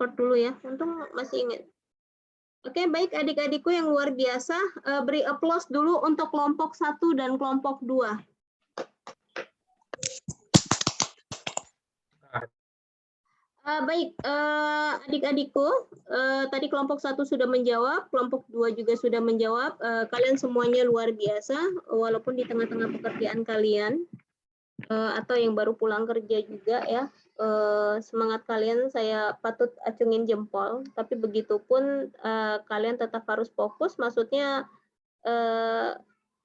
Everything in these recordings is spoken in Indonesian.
record dulu ya. Untung masih ingat. Oke, baik adik-adikku yang luar biasa, beri applause dulu untuk kelompok 1 dan kelompok 2. Baik, adik-adikku, tadi kelompok 1 sudah menjawab, kelompok 2 juga sudah menjawab. Kalian semuanya luar biasa, walaupun di tengah-tengah pekerjaan kalian, atau yang baru pulang kerja juga ya. Semangat kalian saya patut acungin jempol, tapi begitupun kalian tetap harus fokus, maksudnya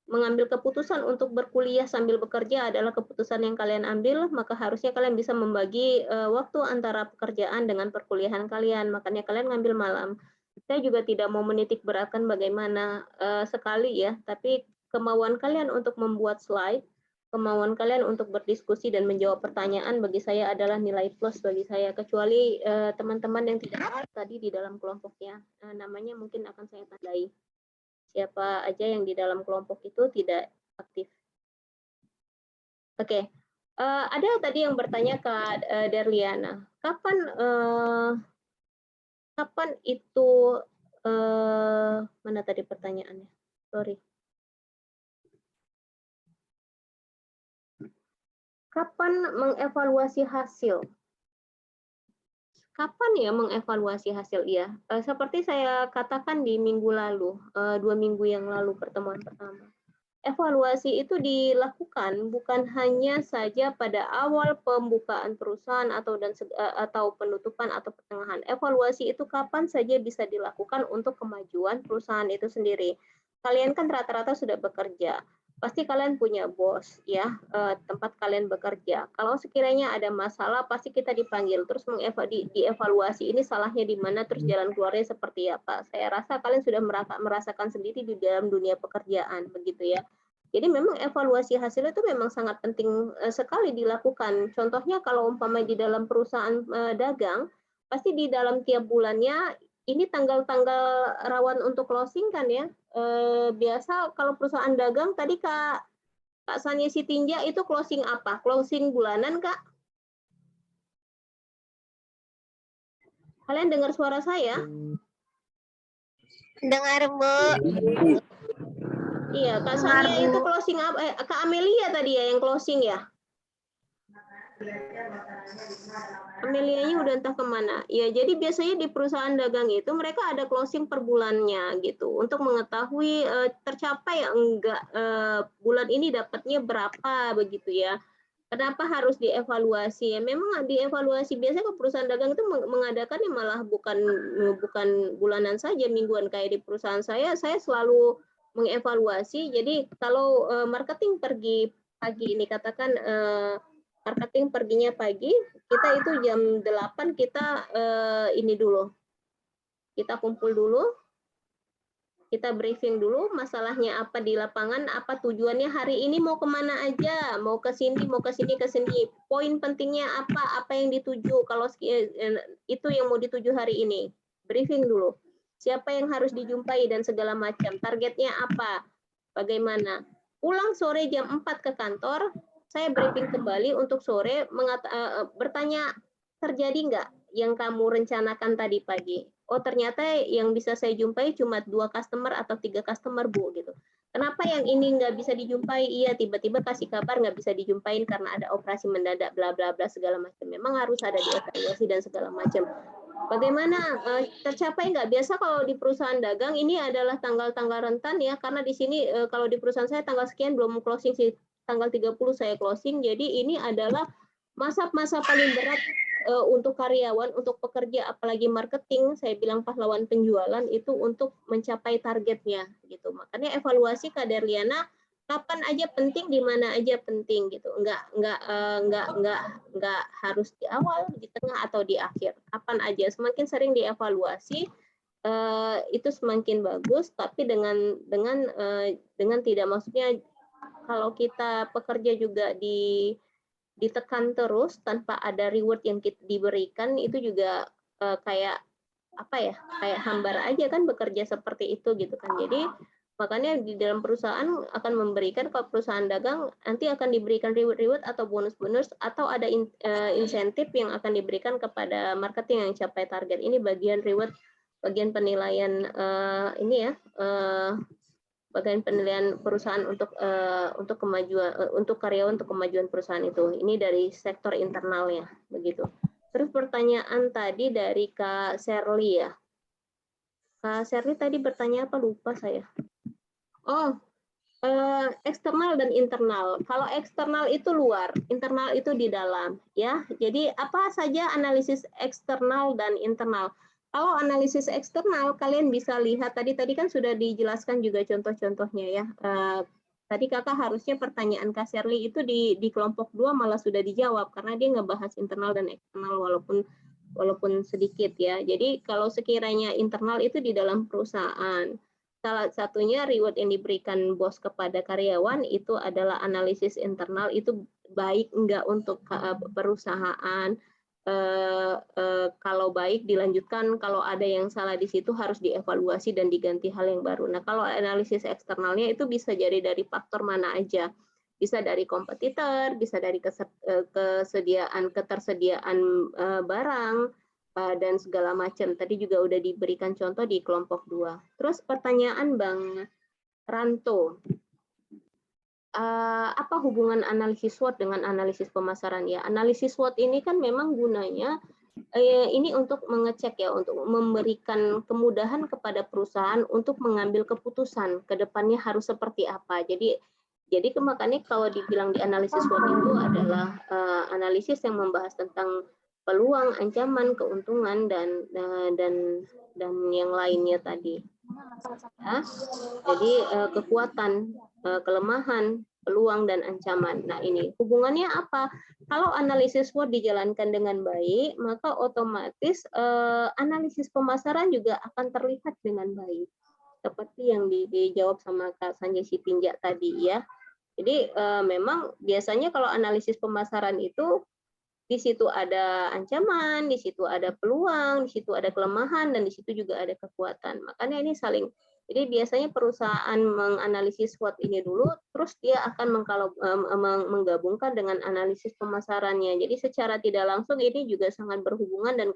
mengambil keputusan untuk berkuliah sambil bekerja adalah keputusan yang kalian ambil, maka harusnya kalian bisa membagi waktu antara pekerjaan dengan perkuliahan kalian, makanya kalian ngambil malam. Saya juga tidak mau menitik beratkan bagaimana sekali ya, tapi kemauan kalian untuk membuat slide, kemauan kalian untuk berdiskusi dan menjawab pertanyaan bagi saya adalah nilai plus bagi saya, kecuali teman-teman yang tidak aktif tadi di dalam kelompoknya, namanya mungkin akan saya tandai. Siapa aja yang di dalam kelompok itu tidak aktif. Oke, ada tadi yang bertanya ke Derliana, kapan itu, mana tadi pertanyaannya? Sorry. Kapan mengevaluasi hasil? Kapan ya mengevaluasi hasil? Iya, seperti saya katakan di minggu lalu, 2 minggu yang lalu pertemuan pertama. Evaluasi itu dilakukan bukan hanya saja pada awal pembukaan perusahaan atau penutupan atau pertengahan. Evaluasi itu kapan saja bisa dilakukan untuk kemajuan perusahaan itu sendiri. Kalian kan rata-rata sudah bekerja. Pasti kalian punya bos ya, tempat kalian bekerja. Kalau sekiranya ada masalah pasti kita dipanggil terus dievaluasi ini salahnya di mana, terus jalan keluarnya seperti apa. Saya rasa kalian sudah merasakan sendiri di dalam dunia pekerjaan begitu ya. Jadi memang evaluasi hasil itu memang sangat penting sekali dilakukan. Contohnya kalau umpamanya di dalam perusahaan dagang, pasti di dalam tiap bulannya ini tanggal-tanggal rawan untuk closing kan ya. Biasa kalau perusahaan dagang tadi Kak Sania Sitinja itu closing apa? Closing bulanan Kak? Kalian dengar suara saya? Dengar, Bu. Iya, Kak Sania itu closing apa? Kak Amelia tadi ya yang closing ya? Amelianya udah entah kemana. Ya, jadi biasanya di perusahaan dagang itu mereka ada closing per bulannya gitu untuk mengetahui tercapai enggak bulan ini dapatnya berapa begitu ya. Kenapa harus dievaluasi? Ya, memang dievaluasi biasanya ke perusahaan dagang itu mengadakannya malah bukan bulanan saja, mingguan kayak di perusahaan saya selalu mengevaluasi. Jadi kalau marketing pergi pagi ini katakan marketing perginya pagi, kita itu jam 8 kita ini dulu. Kita kumpul dulu, kita briefing dulu masalahnya apa di lapangan, apa tujuannya hari ini mau kemana aja, mau ke sini, mau ke sini, ke sini. Poin pentingnya apa yang dituju, kalau itu yang mau dituju hari ini. Briefing dulu. Siapa yang harus dijumpai dan segala macam. Targetnya apa, bagaimana. Pulang sore jam 4 ke kantor, saya briefing kembali untuk sore bertanya terjadi nggak yang kamu rencanakan tadi pagi. Oh ternyata yang bisa saya jumpai cuma 2 customer atau 3 customer Bu gitu. Kenapa yang ini nggak bisa dijumpai? Iya tiba-tiba kasih kabar nggak bisa dijumpain karena ada operasi mendadak bla bla bla segala macam. Memang harus ada dievaluasi dan segala macam. Bagaimana tercapai nggak? Biasa kalau di perusahaan dagang ini adalah tanggal-tanggal rentan ya, karena di sini kalau di perusahaan saya tanggal sekian belum closing sih, tanggal 30 saya closing, jadi ini adalah masa-masa paling berat untuk karyawan, untuk pekerja, apalagi marketing, saya bilang pahlawan penjualan itu untuk mencapai targetnya gitu. Makanya evaluasi Kak Derliana kapan aja penting, di mana aja penting gitu. Enggak harus di awal, di tengah atau di akhir. Kapan aja, semakin sering dievaluasi itu semakin bagus, tapi dengan tidak, maksudnya kalau kita pekerja juga ditekan terus tanpa ada reward yang diberikan, itu juga kayak apa ya, kayak hambar aja kan bekerja seperti itu gitu kan. Jadi Makanya di dalam perusahaan akan memberikan, kalau perusahaan dagang nanti akan diberikan reward atau bonus-bonus atau ada insentif yang akan diberikan kepada marketing yang capai target. Ini bagian reward, bagian penilaian ini ya, bagian penilaian perusahaan untuk kemajuan untuk karyawan, untuk kemajuan perusahaan itu. Ini dari sektor internalnya begitu. Terus pertanyaan tadi dari Kak Sherly ya. Kak Sherly tadi bertanya apa, lupa saya. Oh, eksternal dan internal. Kalau eksternal itu luar, internal itu di dalam, ya. Jadi apa saja analisis eksternal dan internal. Kalau analisis eksternal, kalian bisa lihat tadi kan sudah dijelaskan juga contoh-contohnya ya. Tadi kakak harusnya pertanyaan Kak Sherly itu di kelompok 2 malah sudah dijawab karena dia ngebahas internal dan eksternal walaupun sedikit ya. Jadi kalau sekiranya internal itu di dalam perusahaan. Salah satunya reward yang diberikan bos kepada karyawan itu adalah analisis internal, itu baik enggak untuk perusahaan. Kalau baik dilanjutkan, kalau ada yang salah di situ harus dievaluasi dan diganti hal yang baru. Nah, kalau analisis eksternalnya itu bisa jadi dari faktor mana aja. Bisa dari kompetitor, bisa dari ketersediaan barang, dan segala macam. Tadi juga udah diberikan contoh di kelompok 2. Terus pertanyaan Bang Ranto, apa hubungan analisis SWOT dengan analisis pemasaran ya? Analisis SWOT ini kan memang gunanya ini untuk mengecek ya, untuk memberikan kemudahan kepada perusahaan untuk mengambil keputusan ke depannya harus seperti apa. Jadi makanya kalau dibilang di analisis SWOT itu adalah analisis yang membahas tentang peluang, ancaman, keuntungan dan yang lainnya tadi. Ya. Jadi kekuatan, kelemahan, peluang dan ancaman. Nah, ini hubungannya apa? Kalau analisis SWOT dijalankan dengan baik, maka otomatis analisis pemasaran juga akan terlihat dengan baik. Seperti yang dijawab sama Kak Sanjay Sitinja tadi ya. Jadi memang biasanya kalau analisis pemasaran itu di situ ada ancaman, di situ ada peluang, di situ ada kelemahan, dan di situ juga ada kekuatan. Makanya ini saling. Jadi biasanya perusahaan menganalisis SWOT ini dulu, terus dia akan menggabungkan dengan analisis pemasarannya. Jadi secara tidak langsung ini juga sangat berhubungan dan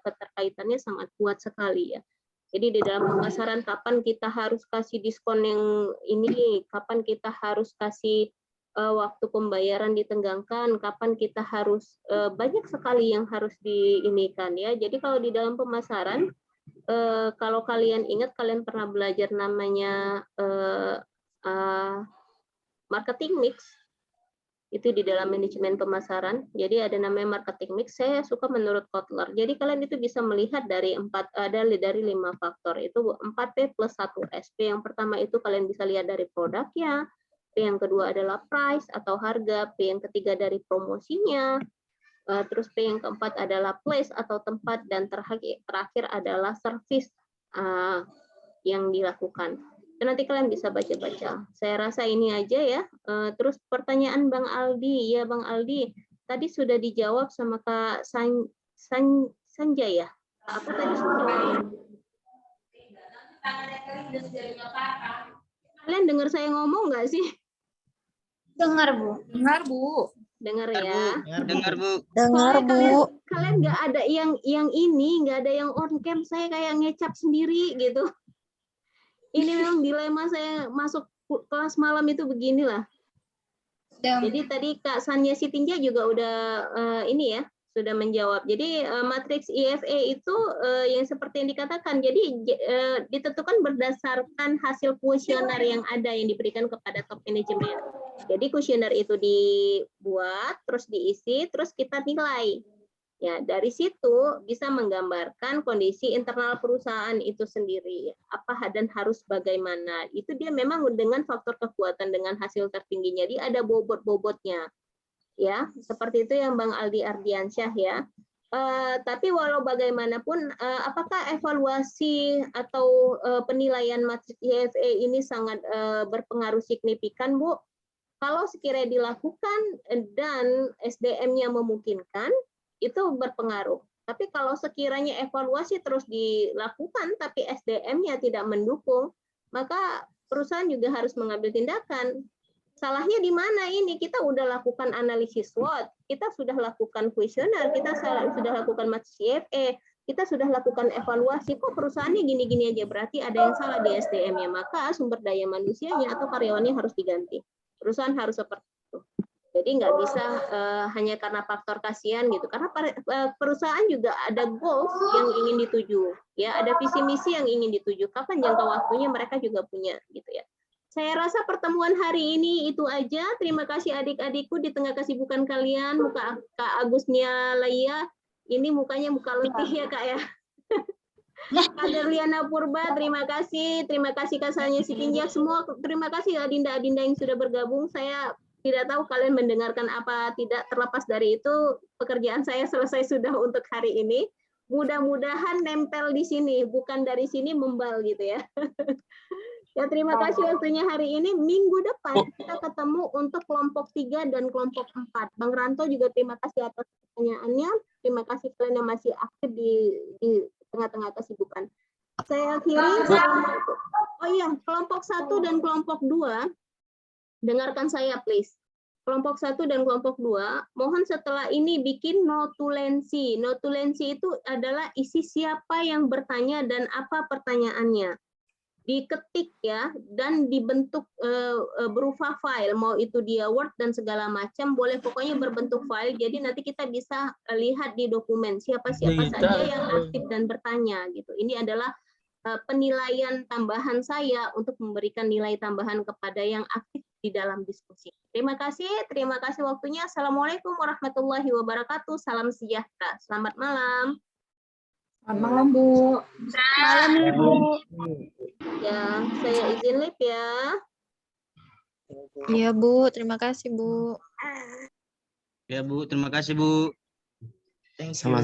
keterkaitannya sangat kuat sekali ya. Jadi di dalam pemasaran kapan kita harus kasih diskon yang ini, kapan kita harus kasih waktu pembayaran ditenggangkan, kapan kita harus banyak sekali yang harus diinikan ya. Jadi kalau di dalam pemasaran, kalau kalian ingat, kalian pernah belajar namanya marketing mix, itu di dalam manajemen pemasaran. Jadi ada namanya marketing mix. Saya suka menurut Kotler. Jadi kalian itu bisa melihat dari 5 faktor. Itu 4P plus 1S. P yang pertama itu kalian bisa lihat dari produknya. P yang kedua adalah price atau harga. P yang ketiga dari promosinya. Terus P yang keempat adalah place atau tempat, dan terakhir adalah service yang dilakukan. Nanti kalian bisa baca-baca. Saya rasa ini aja ya. Terus pertanyaan Bang Aldi, ya Bang Aldi, tadi sudah dijawab sama Kak Sanjay ya. Apa tadi? Kalian dengar saya ngomong nggak sih? Dengar, Bu. Dengar, Bu. Dengar ya. Dengar, Bu. Dengar, Bu. Kalian nggak ada yang ini, nggak ada yang on cam, saya kayak ngecap sendiri gitu. Ini memang dilema saya masuk kelas malam itu beginilah. Jadi tadi Kak Sanya Sitinja juga udah ini ya, sudah menjawab. Jadi matriks IFE itu yang seperti yang dikatakan, jadi ditentukan berdasarkan hasil kuesioner yang ada yang diberikan kepada top manajemen. Jadi kuesioner itu dibuat, terus diisi, terus kita nilai. Ya, dari situ bisa menggambarkan kondisi internal perusahaan itu sendiri. Apa dan harus bagaimana. Itu dia memang dengan faktor kekuatan dengan hasil tertingginya. Dia ada bobot-bobotnya. Ya, seperti itu yang Bang Aldi Ardiansyah ya. Tapi walau bagaimanapun, apakah evaluasi atau penilaian matriks IFE ini sangat berpengaruh signifikan, Bu? Kalau sekiranya dilakukan dan SDM-nya memungkinkan, itu berpengaruh. Tapi kalau sekiranya evaluasi terus dilakukan tapi SDM-nya tidak mendukung, maka perusahaan juga harus mengambil tindakan. Salahnya di mana ini? Kita udah lakukan analisis SWOT, kita sudah lakukan kuesioner, kita sudah lakukan match CFA, kita sudah lakukan evaluasi, kok perusahaannya gini-gini aja, berarti ada yang salah di SDM-nya, maka sumber daya manusianya atau karyawannya harus diganti. Perusahaan harus seperti itu. Jadi nggak bisa hanya karena faktor kasihan gitu, karena perusahaan juga ada goals yang ingin dituju, ya ada visi misi yang ingin dituju. Kapan jangka waktunya mereka juga punya, gitu ya. Saya rasa pertemuan hari ini itu aja. Terima kasih adik-adikku di tengah kesibukan kalian. Muka Kak Agusnia Laia, ini mukanya muka letih ya Kak ya. Kak Derliana Purba, terima kasih. Terima kasih Kak Sanya Sitinjak, semua terima kasih Adinda-adinda yang sudah bergabung. Saya tidak tahu kalian mendengarkan apa tidak, terlepas dari itu pekerjaan saya selesai sudah untuk hari ini. Mudah-mudahan nempel di sini, bukan dari sini membal gitu ya. Ya, terima kasih waktunya hari ini. Minggu depan kita ketemu untuk kelompok 3 dan kelompok 4. Bang Ranto juga terima kasih atas pertanyaannya. Terima kasih kalian yang masih aktif di tengah-tengah kesibukan. Saya akhiri. Oh iya, kelompok 1 dan kelompok 2, dengarkan saya please. Kelompok 1 dan kelompok 2, mohon setelah ini bikin notulensi. Notulensi itu adalah isi siapa yang bertanya dan apa pertanyaannya. Diketik ya, dan dibentuk berupa file, mau itu dia Word dan segala macam, boleh pokoknya berbentuk file, jadi nanti kita bisa lihat di dokumen siapa-siapa saja yang aktif dan bertanya gitu. Ini adalah penilaian tambahan saya untuk memberikan nilai tambahan kepada yang aktif di dalam diskusi. Terima kasih waktunya. Assalamualaikum warahmatullahi wabarakatuh. Salam sejahtera. Selamat malam. Selamat malam, Bu. Malam, Ibu. Ya, saya izin live ya. Iya, Bu. Terima kasih, Bu. Ya, Bu. Terima kasih, Bu. Thank you.